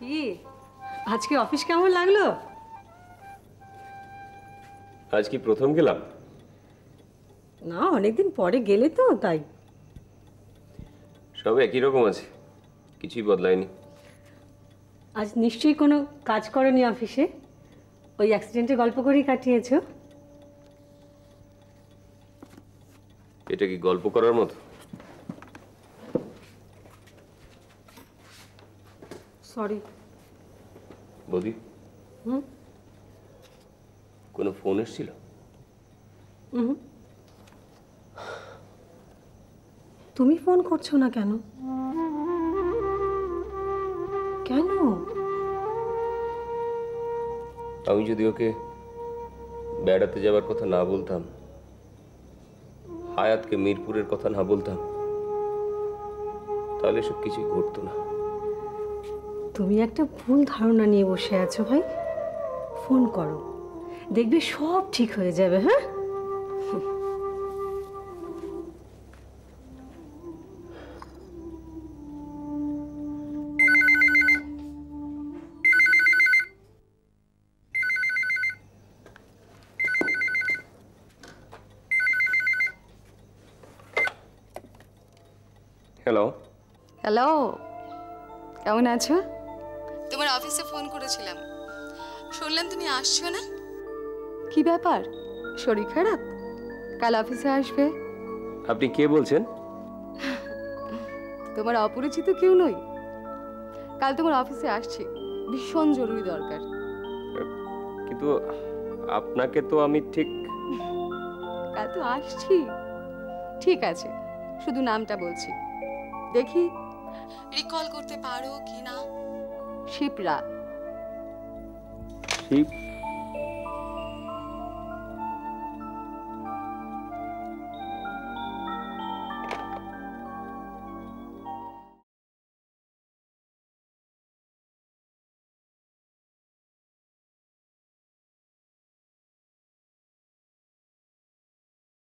কি আজকে অফিস কেমন লাগলো? আজ কি প্রথম গেলাম? না, অনেকদিন পরে গেলে তো তাই। সব একই রকম আছে, কিছুই বদলায়নি। আজ নিশ্চয়ই কোনো কাজ করনি অফিসে, ওই অ্যাক্সিডেন্টের গল্প করেই কাটিয়েছো। এটা কি গল্প করার মতো? সরি। বৌদি, হুম কোনো ফোন এসেছিল? হুম। তুমি ফোন করছো না কেন? কেন? আমি যদি ওকে বেড়াতে যাবার কথা না বলতাম, হায়াতকে মিরপুরের কথা না বলতাম, তাহলে সব কিছুই ঘটতো না। তুমি একটা ভুল ধারণা নিয়ে বসে আছো ভাই। ফোন করো, দেখবে সব ঠিক হয়ে যাবে। হ্যাঁ, হ্যালো। হ্যালো, কেমন আছো? তোমার অফিসে ফোন করেছিলাম, শুনলাম তুমি আসছো না। কি ব্যাপার, শরীর খারাপ? কাল অফিসে আসবে? আপনি কে বলছেন? তোমার অপরিচিত কেউ নই। কাল তোমার অফিসে আসছি, ভীষণ জরুরি দরকার। কিন্তু আপনাকে তো আমি ঠিক... কাল তো আসছি। ঠিক আছে, শুধু নামটা বলছি, দেখি রিকল করতে পারো কি না। শিপ্রা। শিপ্রা?